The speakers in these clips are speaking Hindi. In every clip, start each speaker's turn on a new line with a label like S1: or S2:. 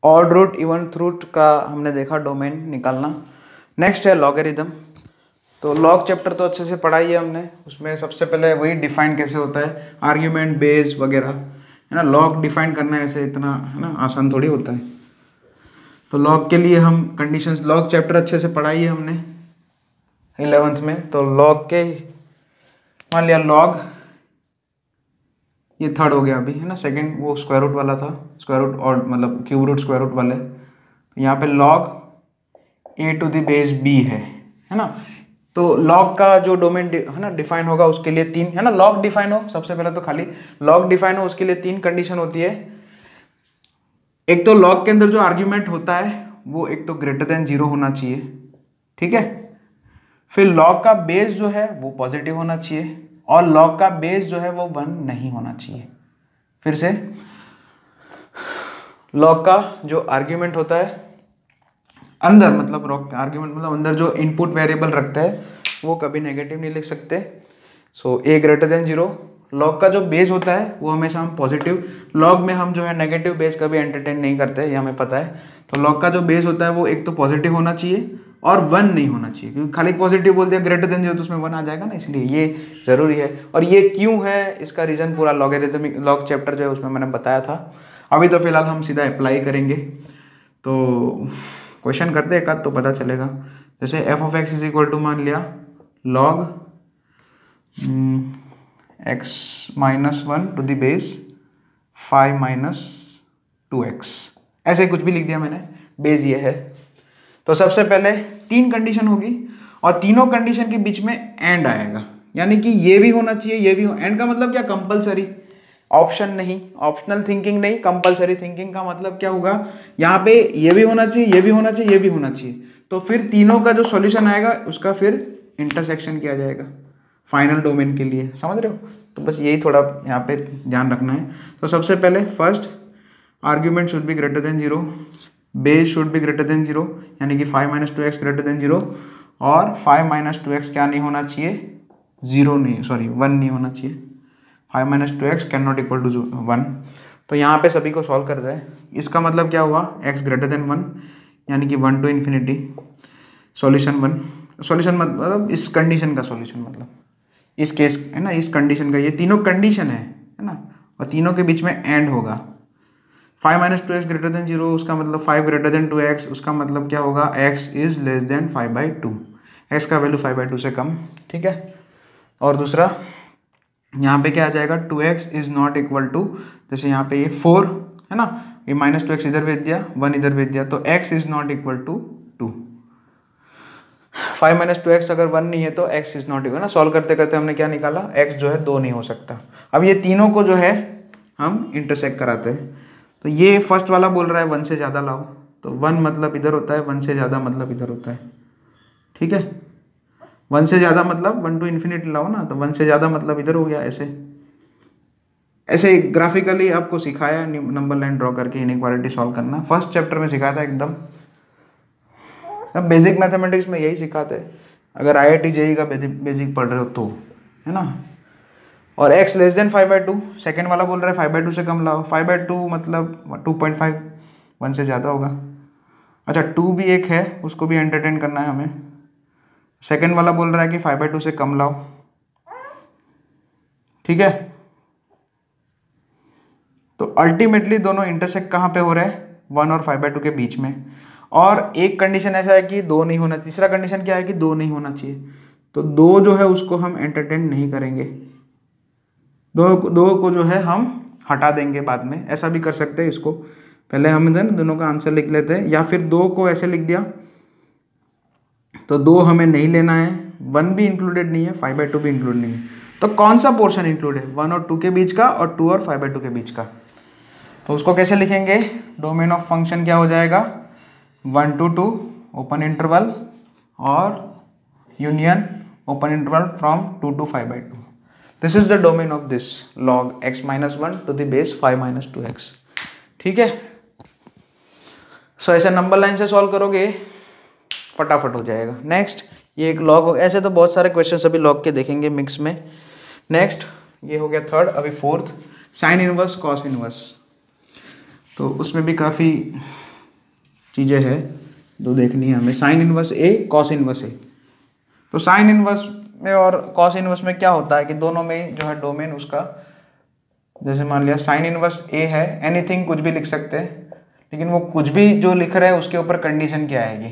S1: ऑड रूट इवन रूट का हमने देखा डोमेन निकालना। नेक्स्ट है लॉगरिदम। तो लॉग चैप्टर तो अच्छे से पढ़ा ही है हमने, उसमें सबसे पहले वही डिफाइन कैसे होता है, आर्ग्यूमेंट बेस वगैरह, है ना। लॉग डिफाइन करना ऐसे इतना, है ना, आसान थोड़ी होता है। तो लॉग के लिए हम कंडीशंस, लॉग चैप्टर अच्छे से पढ़ा ही है हमने 11th में। तो लॉग के मान लिया लॉग ये थर्ड हो गया अभी, है ना, सेकंड वो स्क्वायर रूट वाला था, स्क्वायर रूट और मतलब क्यूब रूट स्क्वायर रूट वाले। तो यहाँ पे log a to the base b है ना। तो लॉग का जो डोमेन है ना डिफाइन होगा उसके लिए तीन, है ना, लॉग डिफाइन हो सबसे पहले तो खाली लॉग डिफाइन हो उसके लिए तीन कंडीशन होती है। एक तो लॉग के अंदर जो आर्ग्यूमेंट होता है वो एक तो ग्रेटर देन 0 होना चाहिए, ठीक है। फिर लॉग का बेस जो है वो पॉजिटिव होना चाहिए और लॉग का बेस जो है वो 1 नहीं होना चाहिए। फिर से लॉग का जो आर्ग्यूमेंट होता है अंदर, मतलब लॉग का आर्ग्यूमेंट मतलब अंदर जो इनपुट वेरिएबल रखते हैं वो कभी नेगेटिव नहीं लिख सकते। सो a ग्रेटर देन 0। लॉग का जो बेस होता है वो हमेशा हम पॉजिटिव, लॉग में हम जो है नेगेटिव बेस कभी एंटरटेन नहीं करते, ये हमें पता है। तो लॉग का जो बेस होता है वो एक तो पॉजिटिव होना चाहिए और 1 नहीं होना चाहिए, क्योंकि खाली पॉजिटिव बोल दिया ग्रेटर देन 0 तो उसमें 1 आ जाएगा ना, इसलिए ये जरूरी है। और ये क्यों है इसका रीजन पूरा लॉगरिथमिक लॉग चैप्टर जो है उसमें मैंने बताया था। अभी तो फिलहाल हम सीधा अप्लाई करेंगे। तो क्वेश्चन करते एक आध तो पता चलेगा। जैसे f of x is equal to मान लिया log x minus 1 to the base 5 minus 2x, ऐसे कुछ भी लिख दिया मैंने, बेस ये है। तो सबसे पहले तीन कंडीशन होगी और तीनों कंडीशन के बीच में एंड आएगा, यानी कि ये भी होना चाहिए ये भी हो। एंड का मतलब क्या, कंपलसरी, ऑप्शन नहीं, ऑप्शनल थिंकिंग नहीं, कंपलसरी थिंकिंग का मतलब क्या होगा, यहाँ पे ये भी होना चाहिए ये भी होना चाहिए ये भी होना चाहिए। तो फिर तीनों का जो सॉल्यूशन आएगा उसका फिर इंटरसेक्शन किया जाएगा फाइनल डोमेन के लिए, समझ रहे हो। तो बस यही थोड़ा यहाँ पे ध्यान रखना है। तो सबसे पहले first argument should be greater than 0, base should be greater than 0, यानी कि 5 माइनस 2x ग्रेटर देन 0, और 5 माइनस 2x क्या नहीं होना चाहिए, 0 नहीं, सॉरी 1 नहीं होना चाहिए। 5 minus 2x can not equal to 1। तो यहाँ पे सभी को सॉल्व कर दें। इसका मतलब क्या हुआ, x ग्रेटर देन 1 यानी कि 1 टू इन्फिनिटी, सॉल्यूशन 1, सॉल्यूशन मतलब इस कंडीशन का सॉल्यूशन, मतलब इस केस है ना, इस कंडीशन का, ये तीनों कंडीशन है ना, और तीनों के बीच में एंड होगा। 5 माइनस 2x ग्रेटर देन 0 उसका मतलब 5 ग्रेटर देन 2x, उसका मतलब क्या होगा, x is less than 5/2, x का वैल्यू 5/2 से कम, ठीक है। और दूसरा यहाँ पे क्या आ जाएगा, 2x is not equal to, जैसे यहाँ पे ये 4 है ना, ये माइनस 2x इधर भेज दिया 1 इधर भेज दिया, तो x is not equal to 2। 5 minus 2x अगर 1 नहीं है तो x इज नॉट इक्वल ना, सॉल्व करते करते हमने क्या निकाला, x जो है 2 नहीं हो सकता। अब ये तीनों को जो है हम इंटरसेक्ट कराते हैं। तो ये फर्स्ट वाला बोल रहा है 1 से ज़्यादा लाओ, तो 1 मतलब इधर होता है, 1 से ज़्यादा मतलब इधर होता है, ठीक है। 1 से ज़्यादा मतलब 1 टू इन्फिनिटी लाओ ना, तो 1 से ज़्यादा मतलब इधर हो गया। ऐसे ऐसे ग्राफिकली आपको सिखाया नंबर लाइन ड्रॉ करके इनइक्वालिटी सॉल्व करना, फर्स्ट चैप्टर में सिखाया था एकदम। अब बेसिक मैथमेटिक्स में यही सिखाते हैं, अगर IIT JEE का बेसिक पढ़ रहे हो तो, है ना। और x लेस देन 5/2, सेकेंड वाला बोल रहा है 5/2 से कम लाओ, 5/2 मतलब 2.5, 1 से ज़्यादा होगा। अच्छा 2 भी एक है, उसको भी एंटरटेन करना है हमें। सेकेंड वाला बोल रहा है कि 5/2 से कम लाओ, ठीक है। तो अल्टीमेटली दोनों इंटरसेक्ट कहाँ पे हो रहे हैं, 1 और 5/2 के बीच में। और एक कंडीशन ऐसा है कि 2 नहीं होना, तीसरा कंडीशन क्या है कि 2 नहीं होना चाहिए। तो 2 जो है उसको हम एंटरटेन नहीं करेंगे, दो को जो है हम हटा देंगे बाद में, ऐसा भी कर सकते हैं इसको। पहले हम इधर दोनों का आंसर लिख लेते हैं, या फिर 2 को ऐसे लिख दिया, तो 2 हमें नहीं लेना है, 1 भी इंक्लूडेड नहीं है, 5/2 भी इंक्लूड नहीं है। तो कौन सा पोर्शन इंक्लूड है, 1 और 2 के बीच का और 2 और 5/2 के बीच का। तो उसको कैसे लिखेंगे, डोमेन ऑफ फंक्शन क्या हो जाएगा, 1 to 2 ओपन इंटरवल और union open interval from 2 to 5/2। This is the domain of this log x minus 1 to the base 5 minus 2x, ठीक है। सो ऐसे नंबर लाइन से सॉल्व करोगे फटाफट हो जाएगा। नेक्स्ट ये एक लॉग हो, ऐसे तो बहुत सारे क्वेश्चन अभी लॉग के देखेंगे मिक्स में। नेक्स्ट ये हो गया थर्ड, अभी fourth sine inverse cos inverse. तो उसमें भी काफ़ी चीज़ें हैं जो देखनी है हमें, साइन इनवर्स ए, कॉस इनवर्स ए। तो साइन इनवर्स में और कॉस इनवर्स में क्या होता है कि दोनों में जो है डोमेन उसका, जैसे मान लिया साइन इनवर्स ए है, एनीथिंग कुछ भी लिख सकते हैं, लेकिन वो कुछ भी जो लिख रहा है उसके ऊपर कंडीशन क्या आएगी,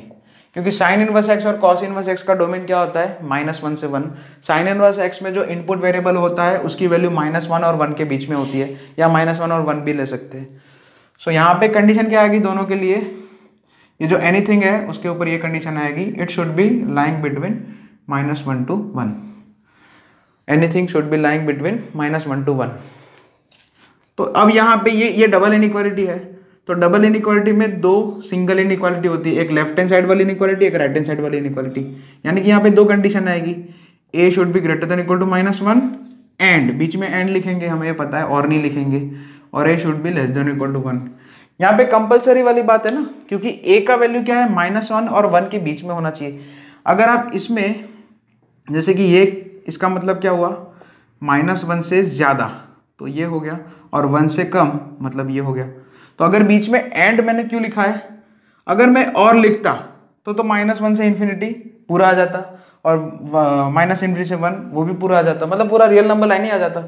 S1: क्योंकि साइन इनवर्स एक्स और कॉस इनवर्स एक्स का डोमेन क्या होता है, -1 से 1। साइन इनवर्स एक्स में जो इनपुट वेरिएबल होता है उसकी वैल्यू -1 और 1 के बीच में होती है, या -1 और 1 भी ले सकते हैं। सो यहाँ पे कंडीशन क्या आएगी दोनों के लिए, ये जो एनीथिंग है उसके ऊपर ये कंडीशन आएगी, it should be lying between -1 to 1। Anything should B lying between -1 to 1। तो अब यहाँ पे ये डबल इनइक्वालिटी है, तो डबल इनइक्वालिटी में दो सिंगल इनइक्वालिटी होती है, एक लेफ्ट हैंड साइड वाली इनइक्वालिटी, एक राइट हैंड साइड वाली इनइक्वालिटी। यानी कि यहाँ पे दो कंडीशन आएगी, A should be greater than equal to -1 and, बीच में एंड लिखेंगे हमें ये पता है, और नहीं लिखेंगे, और A should be less than equal to 1। यहाँ पे कंपलसरी वाली बात है ना, क्योंकि ए का वैल्यू क्या है, -1 और 1 के बीच में होना चाहिए। अगर आप इसमें जैसे कि ये, इसका मतलब क्या हुआ, -1 से ज़्यादा तो ये हो गया, और 1 से कम मतलब ये हो गया। तो अगर बीच में एंड मैंने क्यों लिखा है, अगर मैं और लिखता तो -1 से इन्फिनिटी पूरा आ जाता, और -∞ से 1 वो भी पूरा आ जाता, मतलब पूरा रियल नंबर लाइन ही आ जाता।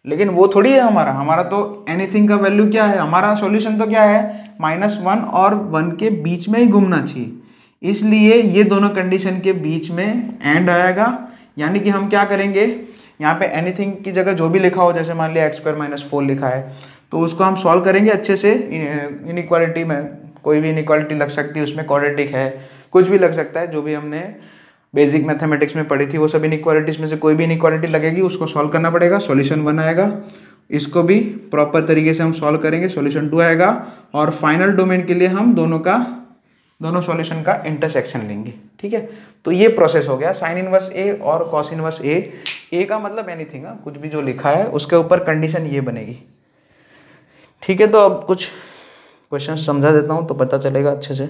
S1: लेकिन वो थोड़ी है हमारा तो एनीथिंग का वैल्यू क्या है, हमारा सॉल्यूशन तो क्या है, -1 और 1 के बीच में ही घूमना चाहिए। इसलिए ये दोनों कंडीशन के बीच में एंड आएगा। यानी कि हम क्या करेंगे, यहाँ पे एनीथिंग की जगह जो भी लिखा हो, जैसे मान लिया x² - 4 लिखा है, तो उसको हम सॉल्व करेंगे अच्छे से। इनइक्वालिटी में कोई भी इनइक्वालिटी लग सकती है, उसमें क्वाड्रेटिक है, कुछ भी लग सकता है, जो भी हमने बेसिक मैथमेटिक्स में पढ़ी थी वो सब इनइक्वालिटीज में से कोई भी इनइक्वालिटी लगेगी उसको सॉल्व करना पड़ेगा, सॉल्यूशन 1 आएगा। इसको भी प्रॉपर तरीके से हम सॉल्व करेंगे, सॉल्यूशन 2 आएगा, और फाइनल डोमेन के लिए हम दोनों सॉल्यूशन का इंटरसेक्शन लेंगे। ठीक है, तो ये प्रोसेस हो गया साइन इनवर्स ए और कॉस इनवर्स ए। ए का मतलब एनीथिंग, कुछ भी जो लिखा है उसके ऊपर कंडीशन ये बनेगी। ठीक है, तो अब कुछ क्वेश्चन समझा देता हूँ तो पता चलेगा अच्छे से।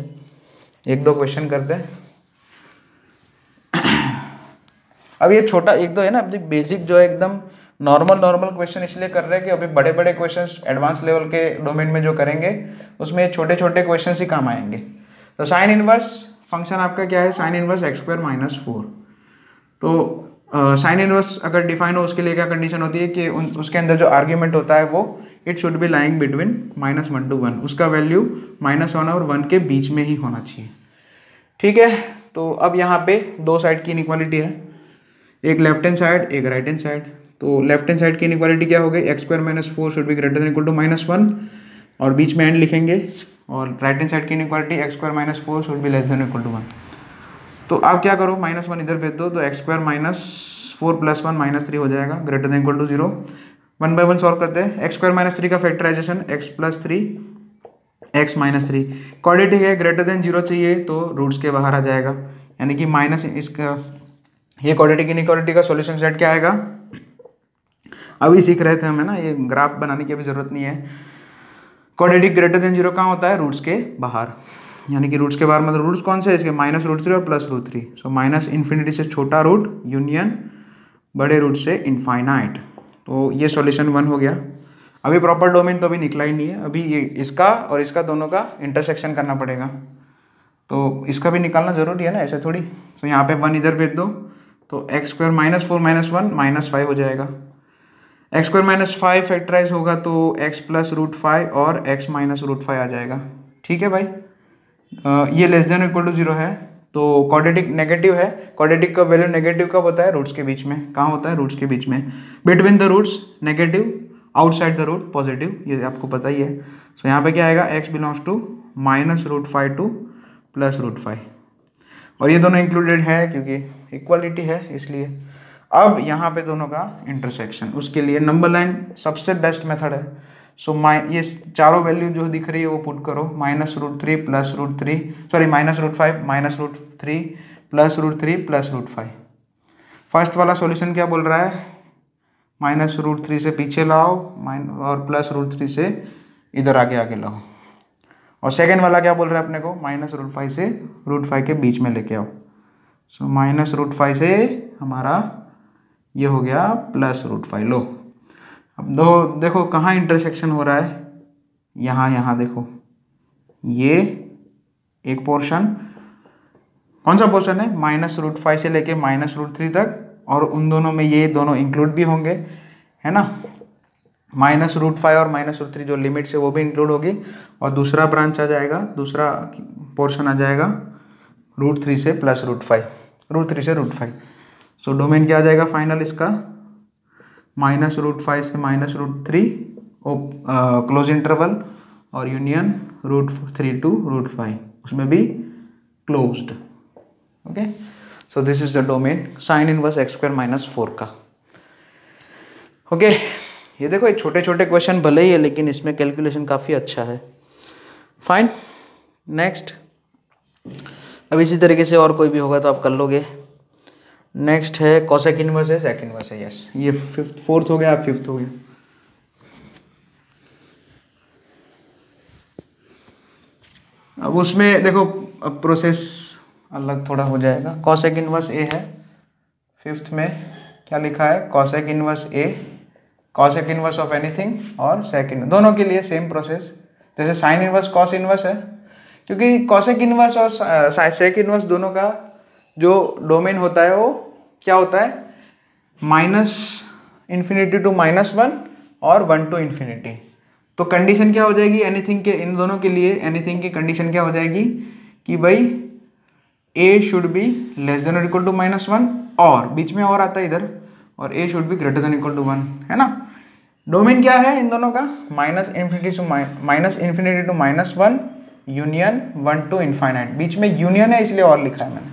S1: एक दो क्वेश्चन करते हैं। अब ये छोटा एक दो है ना, अभी बेसिक जो है एकदम नॉर्मल क्वेश्चन इसलिए कर रहे हैं कि अभी बड़े बड़े क्वेश्चंस एडवांस लेवल के डोमेन में जो करेंगे उसमें छोटे छोटे क्वेश्चन ही काम आएंगे। तो साइन इनवर्स फंक्शन आपका क्या है, साइन इनवर्स x² - 4। तो साइन इनवर्स अगर डिफाइन हो उसके लिए क्या कंडीशन होती है कि उसके अंदर जो आर्ग्यूमेंट होता है वो it should be lying between -1 to 1, उसका वैल्यू -1 और 1 के बीच में ही होना चाहिए। ठीक है, तो अब यहाँ पे दो साइड की इनइक्वालिटी है, एक लेफ्ट हैंड साइड एक राइट हैंड साइड। तो लेफ्ट हैंड साइड की इनइक्वालिटी क्या हो गई, x² - 4 should be greater than equal to -1, और बीच में एंड लिखेंगे, और राइट हैंड साइड की inequality x² - 4 should be less than equal to 1। तो आप क्या करो, -1 इधर भेज दो, तो x² - 4 + 1 -3 हो जाएगा, greater than equal to 0। 1 by 1 solve करते हैं, x² - 3 का फैक्टराइजेशन x + 3 x - 3 क्वाड्रेटिक है, ग्रेटर देन 0 चाहिए तो रूट्स के बाहर आ जाएगा, यानी कि माइनस इसका ये क्वाड्रेटिक इनइक्वालिटी का सॉल्यूशन सेट क्या आएगा। अभी सीख रहे थे हमें ना, ये ग्राफ बनाने की अभी जरूरत नहीं है। क्वाड्रेटिक ग्रेटर देन 0 कहाँ होता है, रूट्स के बाहर, यानी कि रूट्स के बाहर मतलब रूट्स कौन से है इसके, -√3 और +√3। सो -∞ से छोटा रूट यूनियन बड़े रूट से इनफाइनाइट। तो ये सॉल्यूशन 1 हो गया। अभी प्रॉपर डोमेन तो अभी निकला ही नहीं है, अभी ये इसका और इसका दोनों का इंटरसेक्शन करना पड़ेगा, तो इसका भी निकालना जरूरी है ना, ऐसे थोड़ी। तो यहाँ पे 1 इधर भेज दो, तो x² - 4 - 1 -5 हो जाएगा। x² - 5 फैक्टराइज होगा तो x + √5 और x - √5 आ जाएगा। ठीक है भाई, ये लेस देन इक्वल टू 0 है, तो क्वाड्रेटिक नेगेटिव है। क्वाड्रेटिक का वैल्यू नेगेटिव कब होता है, रूट्स के बीच में। कहाँ होता है, रूट्स के बीच में, between the roots negative, outside the root positive, ये आपको पता ही है। सो यहाँ पे क्या आएगा, x बिलोंग्स टू -√5 to +√5, और ये दोनों इंक्लूडेड है क्योंकि इक्वालिटी है इसलिए। अब यहाँ पे दोनों का इंटरसेक्शन, उसके लिए नंबर लाइन सबसे बेस्ट मेथड है। सो ये चारों वैल्यू जो दिख रही है वो पुट करो, -√3 +√3 सॉरी -√5 -√3 +√3 +√5। फर्स्ट वाला सॉल्यूशन क्या बोल रहा है, -√3 से पीछे लाओ और +√3 से इधर आगे लाओ, और सेकेंड वाला क्या बोल रहा है अपने को, -√5 से √5 के बीच में लेके आओ। सो -√5 से हमारा ये हो गया +√5। लो अब देखो कहाँ इंटरसेक्शन हो रहा है, यहाँ देखो, ये एक पोर्शन, कौन सा पोर्शन है, -√5 से लेके -√3 तक, और उन दोनों में ये दोनों इंक्लूड भी होंगे, है ना, -√5 और -√3 जो लिमिट्स है वो भी इंक्लूड होगी, और दूसरा ब्रांच आ जाएगा, दूसरा पोर्शन आ जाएगा √3 से +√5, √3 से √5। सो डोमेन क्या आ जाएगा फाइनल इसका, -√5 से -√3 क्लोज इंटरवल, और यूनियन √3 to √5, उसमें भी closed. Okay, so this is the domain sine inverse x² - 4 का। ओके, ये देखो ये छोटे छोटे क्वेश्चन भले ही है, लेकिन इसमें कैलकुलेशन काफ़ी अच्छा है। Fine, next. अब इसी तरीके से और कोई भी होगा तो आप कर लोगे। नेक्स्ट है कोसेक इनवर्स है, सेक इनवर्स है। यस, ये फोर्थ हो गया, आप फिफ्थ हो गया। अब उसमें देखो, अब प्रोसेस अलग थोड़ा हो जाएगा। कोसेक इनवर्स ए है, फिफ्थ में क्या लिखा है, cosec inverse A, cosec inverse of anything, और सेक इनवर्स, दोनों के लिए सेम प्रोसेस। जैसे साइन इनवर्स कॉस इनवर्स है, क्योंकि कोसेक इनवर्स और सेक इनवर्स दोनों का जो डोमेन होता है वो क्या होता है, -∞ to -1 और 1 to ∞। तो कंडीशन क्या हो जाएगी एनीथिंग के, इन दोनों के लिए एनीथिंग की कंडीशन क्या हो जाएगी कि भाई a should be less than और इक्वल टू -1, और बीच में और आता है इधर, और a should be greater than equal to 1, है ना। डोमेन क्या है इन दोनों का, -∞ to -1 यूनियन 1 to ∞। बीच में यूनियन है इसलिए और लिखा है मैंने।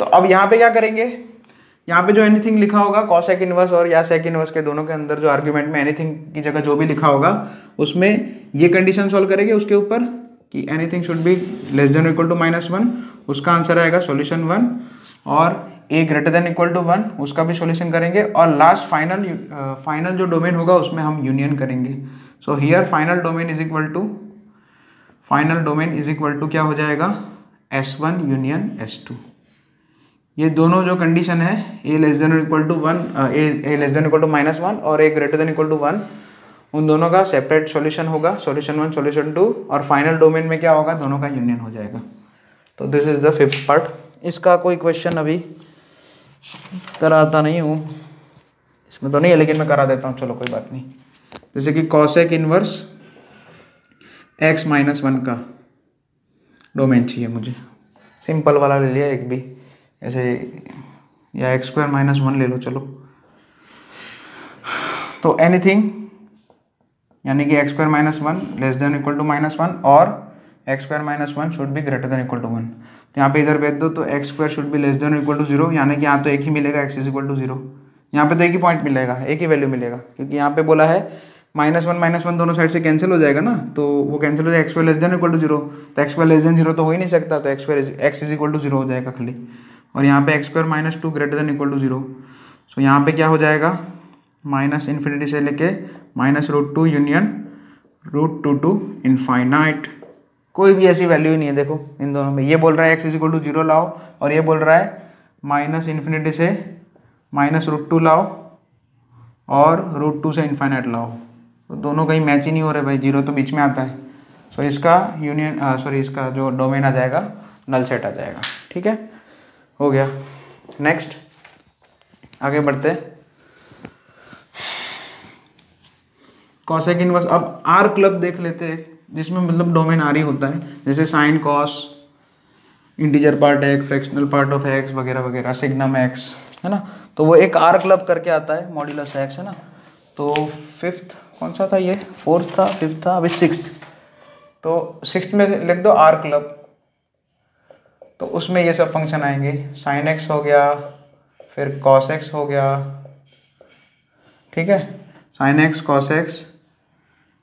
S1: तो अब यहाँ पे क्या करेंगे, यहाँ पे जो एनीथिंग लिखा होगा कोसेक इनवर्स और या सेक इनवर्स के दोनों के अंदर जो आर्ग्यूमेंट में एनीथिंग की जगह जो भी लिखा होगा, उसमें ये कंडीशन सॉल्व करेंगे उसके ऊपर कि anything should be less than equal to -1, उसका आंसर आएगा सॉल्यूशन 1, और a greater than equal to 1 उसका भी सॉल्यूशन करेंगे, और लास्ट फाइनल जो डोमेन होगा उसमें हम यूनियन करेंगे। So here final domain is equal to क्या हो जाएगा, S1 यूनियन S2। ये दोनों जो कंडीशन है a less than equal to 1, a less than equal to -1 और a greater than equal to 1, उन दोनों का सेपरेट सॉल्यूशन होगा, सॉल्यूशन 1 सॉल्यूशन 2, और फाइनल डोमेन में क्या होगा, दोनों का यूनियन हो जाएगा। तो this is the fifth part. इसका कोई क्वेश्चन अभी कराता नहीं हूँ, इसमें तो नहीं है लेकिन मैं करा देता हूँ, चलो कोई बात नहीं। जैसे कि कोसेक इनवर्स x - 1 का डोमेन चाहिए मुझे, सिंपल वाला ले लिया एक भी, ऐसे, या x² - 1 ले लो चलो। तो एनीथिंग यानी कि x² - 1 less than equal to -1 और x² - 1 should be greater than equal to 1। तो यहाँ पे इधर भेज दो, तो x² should be less than equal to 0, यानी कि यहाँ तो एक ही मिलेगा, x इज इक्वल टू 0। यहाँ पे तो एक ही पॉइंट मिलेगा, एक ही वैल्यू मिलेगा, क्योंकि यहाँ पे बोला है -1 दोनों साइड से कैंसिल हो जाएगा ना, तो वो कैंसिल हो जाएगा, x² less than equal to 0, तो x² लेस देन 0 तो हो ही नहीं सकता, तो x इज इक्वल टू 0 हो जाएगा खाली, और यहाँ पे x² - 2 greater than equal to 0। So यहाँ पे क्या हो जाएगा, -∞ से लेके -√2 यूनियन √2 to ∞। कोई भी ऐसी वैल्यू ही नहीं है, देखो इन दोनों में, ये बोल रहा है x इज इक्वल टू 0 लाओ, और ये बोल रहा है -∞ से -√2 लाओ और √2 से ∞ लाओ, तो दोनों कहीं मैच ही नहीं हो रहे भाई, 0 तो बीच में आता है। सो इसका इसका जो डोमेन आ जाएगा नल सेट आ जाएगा। ठीक है, हो गया। नेक्स्ट आगे बढ़ते हैं। कोसेक इनवर्स, अब आर क्लब देख लेते हैं, जिसमें मतलब डोमेन आर ही होता है, जैसे sine cos, integer part x, fractional part of x वगैरह वगैरह, सिग्नम एक्स, है ना। तो वो एक आर क्लब करके आता है, मॉड्यूलस एक्स, है ना। तो फिफ्थ कौन सा था ये, फोर्थ था, फिफ्थ था, अभी सिक्स्थ। तो सिक्स्थ में लिख दो आर क्लब, तो उसमें ये सब फंक्शन आएंगे, साइन एक्स हो गया, फिर कॉस एक्स हो गया, ठीक है, साइन एक्स कॉस एक्स,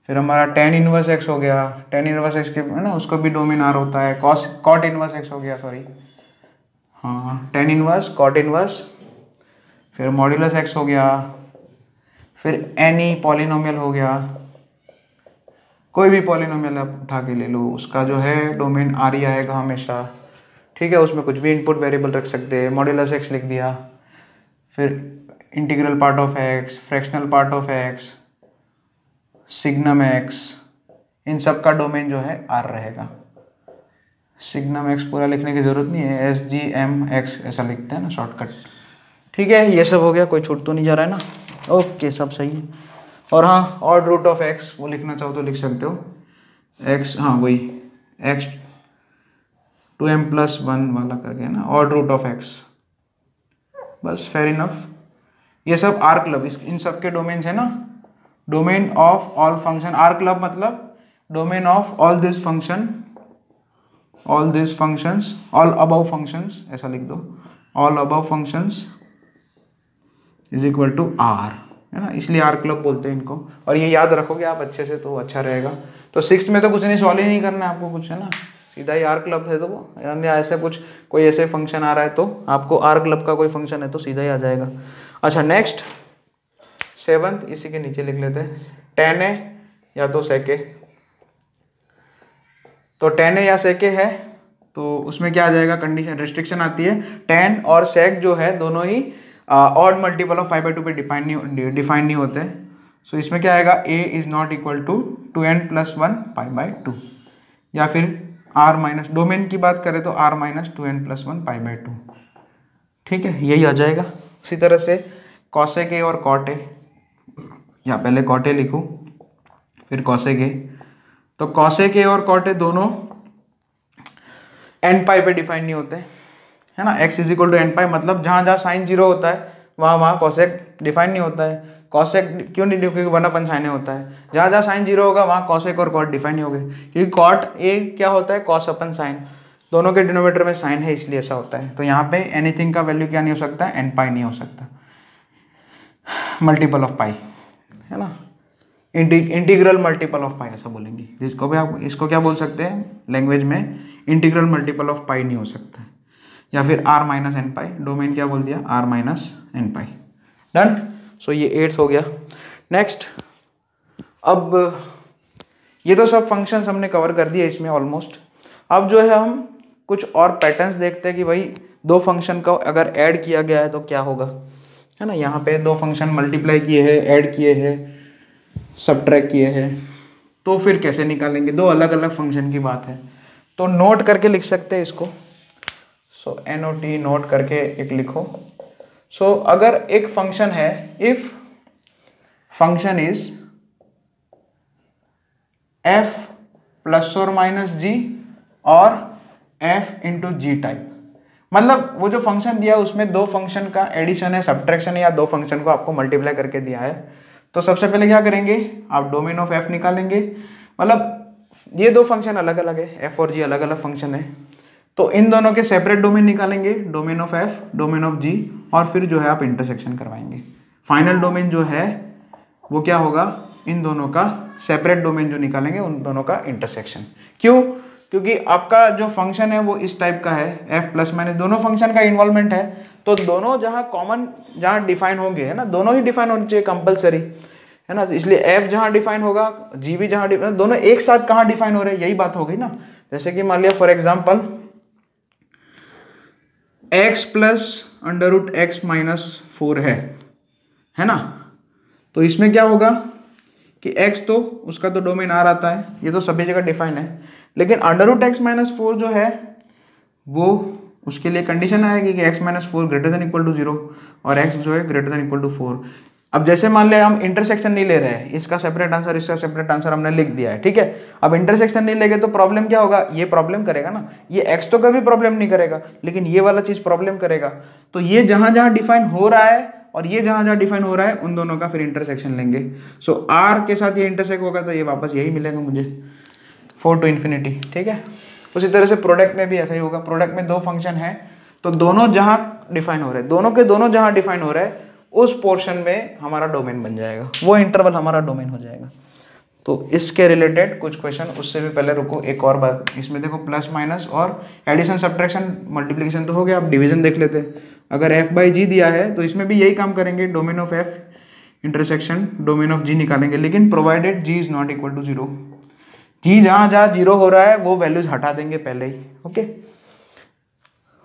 S1: फिर हमारा टेन इनवर्स एक्स हो गया, टेन इनवर्स एक्स के, है ना, उसको भी डोमेन आर होता है, कॉट इनवर्स एक्स हो गया, सॉरी, हाँ, टेन इनवर्स, कॉट इनवर्स, फिर मॉड्यूलस एक्स हो गया, फिर एनी पॉलिनोमियल हो गया, कोई भी पॉलिनोमियल आप उठा के ले लो, उसका जो है डोमेन आर ही आएगा हमेशा। ठीक है, उसमें कुछ भी इनपुट वेरिएबल रख सकते हैं, मॉड्यूलस एक्स लिख दिया, फिर integral part of X, fractional part of X, signum X, इन सब का डोमेन जो है आर रहेगा। सिग्नम एक्स पूरा लिखने की ज़रूरत नहीं है, एस जी एम एक्स ऐसा लिखते हैं ना शॉर्टकट। ठीक है, ये सब हो गया, कोई छूट तो नहीं जा रहा है ना। ओके, सब सही है। और हाँ, ऑड रूट ऑफ एक्स वो लिखना चाहो तो लिख सकते हो, एक्स, हाँ वही एक्स 2m+1 वाला करके ना, ऑड रूट ऑफ एक्स, बस फेयर इनफ। ये सब आर क्लब, इन सब के डोमेन्स है ना, domain of all function. R club मतलब domain of all this function, all this functions, all above functions ऐसा लिख दो, all above functions is equal to R, है ना, इसलिए आर क्लब बोलते हैं इनको। और ये याद रखोगे आप अच्छे से तो अच्छा रहेगा। तो 6th में तो कुछ नहीं, सॉल्व ही नहीं करना है आपको कुछ, है ना, सीधा ही आर क्लब है। तो यानी ऐसे कुछ कोई ऐसे फंक्शन आ रहा है तो आपको आर क्लब का कोई फंक्शन है तो सीधा ही आ जाएगा। अच्छा, नेक्स्ट 7th, इसी के नीचे लिख लेते हैं, tan a या तो sec a। तो tan a या sec a है तो उसमें क्या आ जाएगा, कंडीशन रिस्ट्रिक्शन आती है, tan और sec जो है दोनों ही ऑड मल्टीपल ऑफ π/2 पे डिफाइन नहीं होते हैं। सो इसमें क्या आएगा, a is not equal to 2n+1 π/2, या फिर r माइनस, डोमेन की बात करें तो r माइनस 2n+1 π/2। ठीक है, यही आ जाएगा। उसी तरह से cosec a और cot a, या पहले cot a लिखूँ फिर cosec a। तो cosec a और cot a दोनों n पाई पे डिफाइन नहीं होते, है ना, x is equal to n pi, मतलब जहाँ जहाँ साइन 0 होता है वहाँ cosec डिफाइन नहीं होता है। cosec क्यों नहीं, क्योंकि 1/sin होता है। जहाँ जहाँ साइन 0 होगा वहाँ cosec और cot डिफाइन नहीं होंगे, क्योंकि cot a क्या होता है, cos/sin, दोनों के डिनोमिनेटर में साइन है इसलिए ऐसा होता है। तो यहाँ पे एनीथिंग का वैल्यू क्या नहीं हो सकता, n पाई नहीं हो सकता, मल्टीपल ऑफ पाई, है ना, इंटीग्रल मल्टीपल ऑफ पाई ऐसा बोलेंगे जिसको भी आप, इसको क्या बोल सकते हैं लैंग्वेज में, इंटीग्रल मल्टीपल ऑफ पाई नहीं हो सकता, या फिर r माइनस एन पाई, डोमेन क्या बोल दिया, r माइनस एन पाई। डन। सो ये 8th हो गया। नेक्स्ट, अब ये तो सब फंक्शंस हमने कवर कर दिए इसमें ऑलमोस्ट। अब जो है हम कुछ और पैटर्न्स देखते हैं कि भाई दो फंक्शन को अगर ऐड किया गया है तो क्या होगा, है ना। यहाँ पे दो फंक्शन मल्टीप्लाई किए हैं, ऐड किए हैं, सबट्रैक्ट किए हैं, तो फिर कैसे निकालेंगे, दो अलग अलग फंक्शन की बात है। तो नोट करके लिख सकते हैं इसको। सो NOT नोट करके एक लिखो। सो अगर एक फंक्शन है, if function is f ± g और f इंटू जी टाइप, मतलब वो जो फंक्शन दिया है उसमें दो फंक्शन का एडिशन है, सब्ट्रैक्शन है, या दो फंक्शन को आपको मल्टीप्लाई करके दिया है। तो सबसे पहले क्या करेंगे, आप डोमेन ऑफ f निकालेंगे, मतलब ये दो फंक्शन अलग अलग है, f और g अलग अलग फंक्शन है, तो इन दोनों के सेपरेट डोमेन निकालेंगे, domain of f, domain of g, और फिर जो है आप इंटरसेक्शन करवाएंगे। फाइनल डोमेन जो है वो क्या होगा, इन दोनों का सेपरेट डोमेन जो निकालेंगे उन दोनों का इंटरसेक्शन। क्यों, क्योंकि आपका जो फंक्शन है वो इस टाइप का है, f प्लस माइनस, दोनों फंक्शन का इन्वॉल्वमेंट है, तो दोनों जहाँ कॉमन जहाँ डिफाइन होंगे, है ना, दोनों ही डिफाइन होने चाहिए कंपलसरी, है ना। तो इसलिए f जहाँ डिफाइन होगा, g भी जहाँ डिफाइन, दोनों एक साथ कहाँ डिफाइन हो रहे हैं, यही बात हो गई ना। जैसे कि मान लिया for example x plus √x minus 4 है ना, तो इसमें क्या होगा कि x तो उसका तो डोमेन R आता है, ये तो सभी जगह डिफाइन है, लेकिन √x माइनस 4 जो है वो उसके लिए कंडीशन आएगी कि x minus 4 greater than equal to 0 और x जो है ग्रेटर देन इक्वल टू 4। अब जैसे मान लिया हम इंटरसेक्शन नहीं ले रहे हैं, इसका सेपरेट आंसर इसका सेपरेट आंसर हमने लिख दिया है, ठीक है। अब इंटरसेक्शन नहीं लेंगे तो प्रॉब्लम क्या होगा, ये प्रॉब्लम करेगा ना, ये x तो कभी प्रॉब्लम नहीं करेगा, लेकिन ये वाला चीज प्रॉब्लम करेगा। तो ये जहां जहां डिफाइन हो रहा है और ये जहां जहां डिफाइन हो रहा है उन दोनों का फिर इंटरसेक्शन लेंगे। सो r के साथ ये इंटरसेक्ट होगा तो ये वापस यही मिलेगा मुझे 4 to ∞, ठीक है। उसी तरह से प्रोडक्ट में भी ऐसा ही होगा, प्रोडक्ट में दो फंक्शन है तो दोनों जहां डिफाइन हो रहे हैं, दोनों के दोनों जहां डिफाइन हो रहे हैं उस पोर्शन में हमारा डोमेन बन जाएगा, वो इंटरवल हमारा डोमेन हो जाएगा। तो इसके रिलेटेड कुछ क्वेश्चन, उससे भी पहले रुको एक और बात, इसमें देखो प्लस माइनस और एडिशन सब्ट्रैक्शन मल्टीप्लिकेशन तो हो गया, अब डिवीजन देख लेते हैं। अगर f/g दिया है तो इसमें भी यही काम करेंगे, domain of f intersection domain of g निकालेंगे, लेकिन provided g is not equal to 0, g जहाँ जहाँ 0 हो रहा है वो वैल्यूज हटा देंगे पहले ही,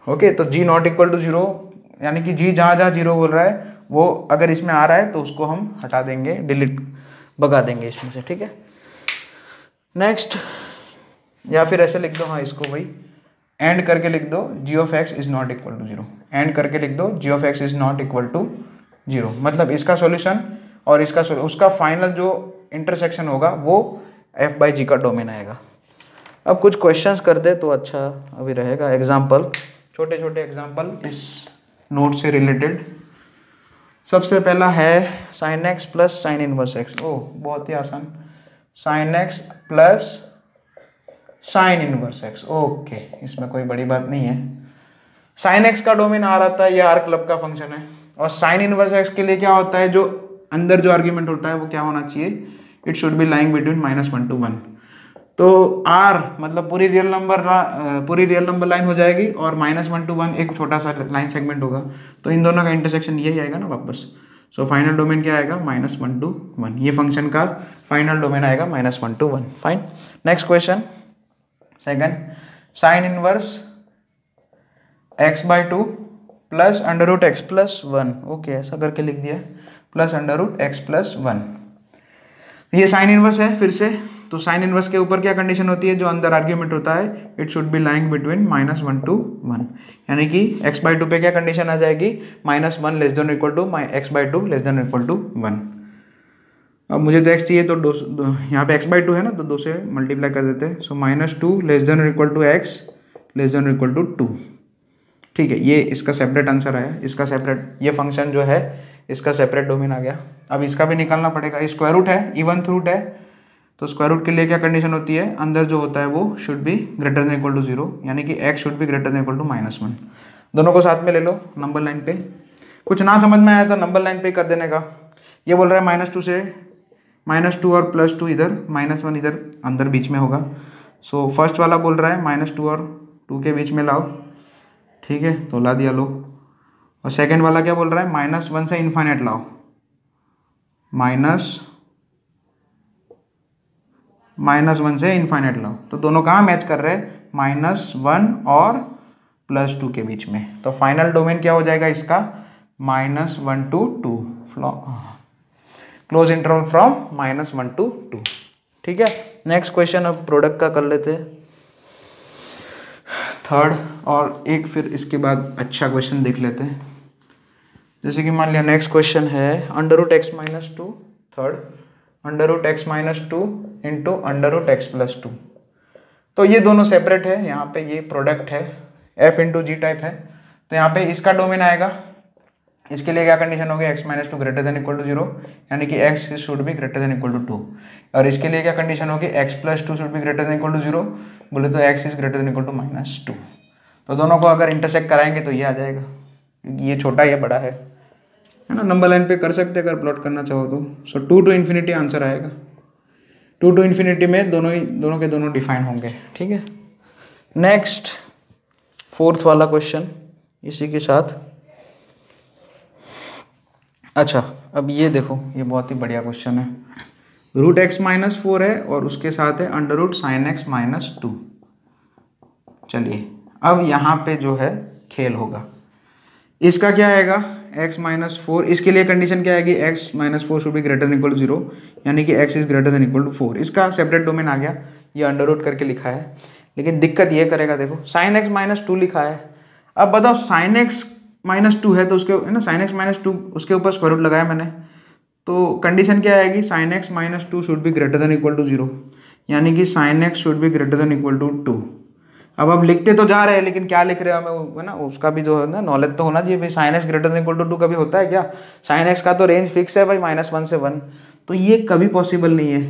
S1: ओके। तो g नॉट इक्वल टू 0 यानी कि g जहाँ जहाँ 0 हो रहा है वो अगर इसमें आ रहा है तो उसको हम हटा देंगे, डिलीट भगा देंगे इसमें से, ठीक है। नेक्स्ट, या फिर ऐसे लिख दो, हाँ इसको भाई एंड करके लिख दो G of x is not equal to zero, and करके लिख दो G of x is not equal to zero, मतलब इसका सॉल्यूशन और इसका उसका फाइनल जो इंटरसेक्शन होगा वो एफ बाई जी का डोमेन आएगा। अब कुछ क्वेश्चंस कर दे तो अच्छा अभी रहेगा, एग्जाम्पल, छोटे छोटे एग्जाम्पल इस नोट से रिलेटेड। सबसे पहला है sine X plus sine inverse X, oh बहुत ही आसान, sine X plus sine inverse X, okay, इसमें कोई बड़ी बात नहीं है। साइन एक्स का डोमेन आ रहा था, ये आर क्लब का फंक्शन है, और साइन इनवर्स एक्स के लिए क्या होता है, जो अंदर जो आर्ग्यूमेंट होता है वो क्या होना चाहिए, it should be lying between -1 to 1। तो आर मतलब पूरी रियल नंबर लाइन हो जाएगी और -1 to 1 एक छोटा सा लाइन सेगमेंट होगा, तो इन दोनों का इंटरसेक्शन यही आएगा ना वापस। सो फाइनल डोमेन क्या आएगा, -1 to 1, ये फंक्शन का फाइनल डोमेन आएगा -1 to 1। Fine, next question, second, sine inverse x by 2 plus under root x plus 1, okay ऐसा करके लिख दिया, plus under root x plus 1। ये साइन इनवर्स है फिर से, तो साइन इनवर्स के ऊपर क्या कंडीशन होती है, जो अंदर आर्ग्यूमेंट होता है it should be lying between -1 to 1, यानी कि x बाई 2 पे क्या कंडीशन आ जाएगी, -1 less than equal to x by 2 less than equal to 1। अब मुझे तो x चाहिए, तो यहाँ पे x बाई 2 है ना, तो 2 से मल्टीप्लाई कर देते हैं, so -2 less than equal to x less than equal to 2, ठीक है, ये इसका सेपरेट आंसर आया, इसका सेपरेट, ये फंक्शन जो है इसका सेपरेट डोमेन आ गया। अब इसका भी निकालना पड़ेगा, स्क्वायर रूट है, इवन्थ रूट है, तो स्क्वायर रूट के लिए क्या कंडीशन होती है, अंदर जो होता है वो should be greater than equal to 0, यानी कि x should be greater than equal to -1। दोनों को साथ में ले लो नंबर लाइन पे, कुछ ना समझ में आया तो नंबर लाइन पे कर देने का। ये बोल रहा है -2 से -2 और +2 इधर, -1 इधर अंदर बीच में होगा, सो फर्स्ट वाला बोल रहा है -2 और 2 के बीच में लाओ, ठीक है, तो ला दिया लो। और सेकंड वाला क्या बोल रहा है, -1 से इन्फाइनाइट लाओ, -1 से इन्फाइनाइट लाओ, तो दोनों कहाँ मैच कर रहे हैं, -1 और +2 के बीच में, तो फाइनल डोमेन क्या हो जाएगा इसका, -1 to 2, close interval from -1 to 2, ठीक है। नेक्स्ट क्वेश्चन अब प्रोडक्ट का कर लेते हैं, थर्ड, और एक फिर इसके बाद अच्छा क्वेश्चन देख लेते हैं। जैसे कि मान लिया नेक्स्ट क्वेश्चन है √x - 2, third √x - 2 into √x + 2, तो ये दोनों सेपरेट है, यहाँ पे ये प्रोडक्ट है, f इंटू जी टाइप है, तो यहाँ पे इसका डोमेन आएगा, इसके लिए क्या कंडीशन होगी, x - 2 greater than equal to 0, यानी कि x should be greater than equal to 2, और इसके लिए क्या कंडीशन होगी, x + 2 should be greater than equal to 0, बोले तो x is greater than equal to -2, तो दोनों को अगर इंटरसेक्ट कराएंगे तो ये आ जाएगा, क्योंकि ये छोटा ये बड़ा है ना, नंबर लाइन पे कर सकते हैं अगर प्लॉट करना चाहो तो। सो 2 to ∞ आंसर आएगा, 2 to ∞ में दोनों के दोनों डिफाइन होंगे, ठीक है। नेक्स्ट फोर्थ वाला क्वेश्चन इसी के साथ, अच्छा अब ये देखो, ये बहुत ही बढ़िया क्वेश्चन है, √x - 4 है और उसके साथ है √sin x - 2। चलिए अब यहाँ पे जो है खेल होगा, इसका क्या आएगा, x - 4, इसके लिए कंडीशन क्या आएगी, x - 4 should be greater than equal to 0, यानी कि x is greater than equal to 4, इसका सेपरेट डोमेन आ गया, ये अंडर करके लिखा है, लेकिन दिक्कत ये करेगा, देखो sin x - 2 लिखा है, अब बताओ sin x - 2 है तो उसके है ना, sin x - 2 उसके ऊपर स्क्वायर रूट लगाया मैंने, तो कंडीशन क्या आएगी, sin x - 2 should be greater than equal to 0, यानी कि sin x should be greater than equal to 2। अब लिखते तो जा रहे हैं, लेकिन क्या लिख रहे हैं हमें, है ना, उसका भी जो है ना नॉलेज तो होना चाहिए भाई, sin x greater than equal to 2 कभी होता है क्या, sin x का तो रेंज फिक्स है भाई -1 से 1, तो ये कभी पॉसिबल नहीं है।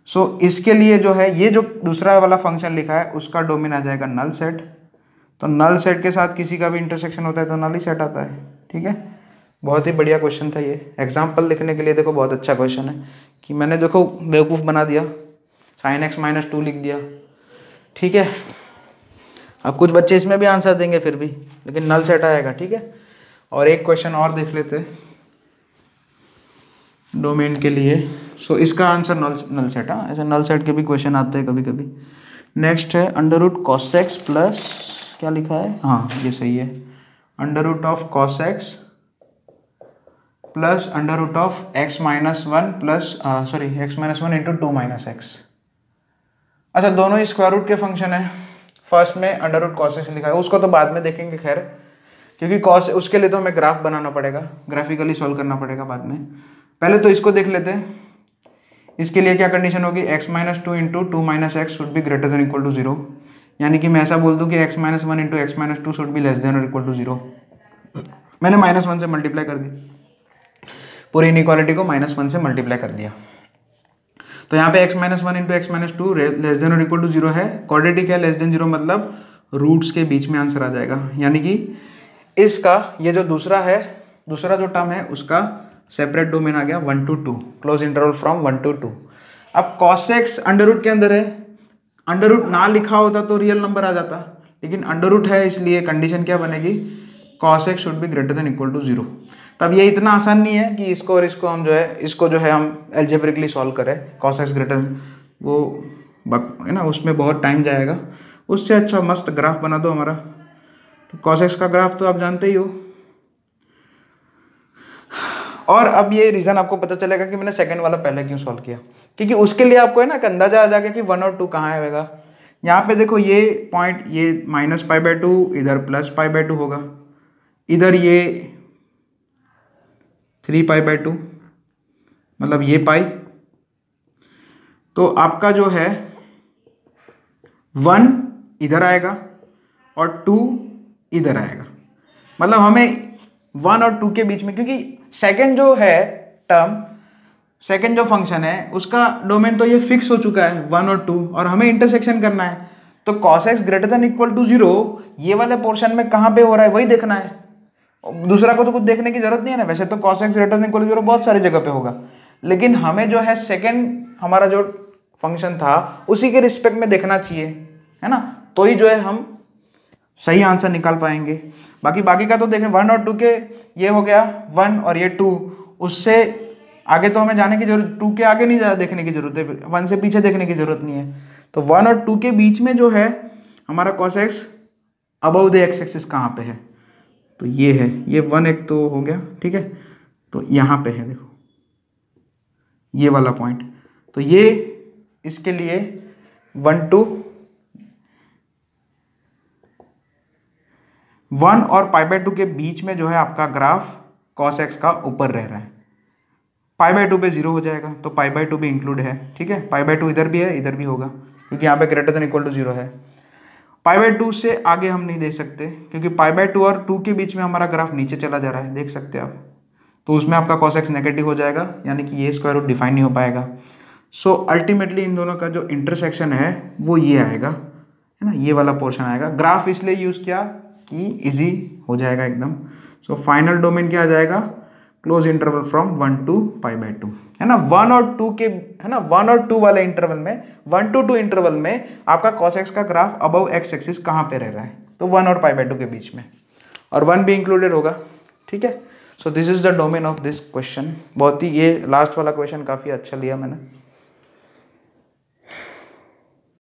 S1: सो इसके लिए जो है, ये जो दूसरा वाला फंक्शन लिखा है उसका डोमेन आ जाएगा नल सेट, तो नल सेट के साथ किसी का भी इंटरसेक्शन होता है तो नल ही सेट आता है, ठीक है। बहुत ही बढ़िया क्वेश्चन था ये, एग्जाम्पल लिखने के लिए देखो बहुत अच्छा क्वेश्चन है, कि मैंने देखो बेवकूफ़ बना दिया, sin x - 2 लिख दिया, ठीक है। अब कुछ बच्चे इसमें भी आंसर देंगे फिर भी, लेकिन नल सेट आएगा, ठीक है। और एक क्वेश्चन और देख लेते हैं डोमेन के लिए, सो इसका आंसर नल सेट, हाँ ऐसे नल सेट के भी क्वेश्चन आते हैं कभी कभी। नेक्स्ट है √cos x प्लस, क्या लिखा है, हाँ ये सही है, √cos x plus √x - 1 plus x - 1 into 2 - x। अच्छा दोनों ही स्क्वायर रूट के फंक्शन है, फर्स्ट में अंडर रूट कॉस एक्स लिखा है, उसको तो बाद में देखेंगे खैर, क्योंकि कॉस उसके लिए तो हमें ग्राफ बनाना पड़ेगा, ग्राफिकली सॉल्व करना पड़ेगा बाद में। पहले तो इसको देख लेते हैं। इसके लिए क्या कंडीशन होगी, x minus two into two minus x should be greater than equal to zero, यानी कि मैं ऐसा बोल दूं कि x minus one into x minus two should be less than और इक्वल टू जीरो। मैंने माइनस वन से मल्टीप्लाई कर दी, पूरी इनइक्वालिटी को माइनस वन से मल्टीप्लाई कर दिया। तो यहाँ पे x minus one into x minus to less than और इक्वल टू जीरो है। क्वाड्रेटिक है, लेस देन जीरो मतलब रूट्स के बीच में आंसर आ जाएगा, यानी कि इसका ये जो दूसरा है, दूसरा जो टर्म है उसका सेपरेट डोमेन आ गया 1 to 2, close interval from 1 to 2। अब cos x अंडर रूट के अंदर है, अंडर रूट ना लिखा होता तो रियल नंबर आ जाता, लेकिन अंडर रूट है इसलिए कंडीशन क्या बनेगी, cos x should be greater than equal to zero. तब ये इतना आसान नहीं है कि इसको और इसको हम इसको जो है हम एल्जेब्रिकली सॉल्व करें, cos x ग्रेटर, वो है ना, उसमें बहुत टाइम जाएगा। उससे अच्छा मस्त ग्राफ बना दो हमारा। तो cos x का ग्राफ तो आप जानते ही हो। और अब ये रीज़न आपको पता चलेगा कि मैंने सेकंड वाला पहले क्यों सॉल्व किया, क्योंकि उसके लिए आपको है ना एक अंदाजा आ जाएगा कि 1 और 2 कहाँ आएगा। यहाँ पे देखो ये पॉइंट, ये माइनस पाई बाय टू, इधर प्लस पाई बाय टू होगा, इधर ये 3 पाई बाय टू, मतलब ये पाई। तो आपका जो है 1 इधर आएगा और 2 इधर आएगा, मतलब हमें 1 और 2 के बीच में, क्योंकि सेकंड जो है टर्म, सेकंड जो फंक्शन है उसका डोमेन तो ये फिक्स हो चुका है 1 और 2, और हमें इंटरसेक्शन करना है। तो cos x greater than equal to zero ये वाले पोर्शन में कहाँ पे हो रहा है वही देखना है, दूसरा को तो कुछ देखने की जरूरत नहीं है ना। वैसे तो cos x greater than equal to zero बहुत सारी जगह पे होगा, लेकिन हमें जो है सेकंड हमारा जो फंक्शन था उसी के रिस्पेक्ट में देखना चाहिए, है ना, तो ही जो है हम सही आंसर निकाल पाएंगे। बाकी का तो देखें, 1 और 2 के ये हो गया 1 और ये 2, उससे आगे तो हमें जाने की जरूरत, 2 के आगे नहीं देखने की जरूरत है, 1 से पीछे देखने की जरूरत नहीं है। तो 1 और 2 के बीच में जो है हमारा cos x above the x axis कहाँ पे है, तो ये है, ये 1 एक तो हो गया, ठीक है, तो यहाँ पे है देखो ये वाला पॉइंट। तो ये इसके लिए 1 to 1 और पाई बाय 2 के बीच में जो है आपका ग्राफ cos x का ऊपर रह रहा है, पाई बाय 2 पे 0 हो जाएगा, तो पाई बाय 2 भी इंक्लूड है, ठीक है, पाई बाय 2 इधर भी है, इधर भी होगा, क्योंकि यहाँ पे ग्रेटर देन इक्वल टू 0 है। पाई बाय 2 से आगे हम नहीं दे सकते, क्योंकि पाई बाय 2 और 2 के बीच में हमारा ग्राफ नीचे चला जा रहा है, देख सकते हैं आप, तो उसमें आपका cos x नेगेटिव हो जाएगा, यानी कि ये स्क्वायर रूट डिफाइन नहीं हो पाएगा। सो अल्टीमेटली इन दोनों का जो इंटरसेक्शन है वो ये आएगा, है ना, ये वाला पोर्शन आएगा। ग्राफ इसलिए यूज़ किया कि इजी हो जाएगा एकदम। सो फाइनल डोमेन क्या आ जाएगा, close interval from 1 to pi by 2, है ना, 1 और 2 के, है ना, 1 और 2 वाले इंटरवल में, 1 to 2 इंटरवल में आपका cos x का ग्राफ अबव x एक्सिस कहाँ पे रह रहा है, तो 1 और पाई बाय 2 के बीच में, और 1 भी इंक्लूडेड होगा, ठीक है। So this is the domain of this question. बहुत ही ये लास्ट वाला क्वेश्चन काफ़ी अच्छा लिया मैंने।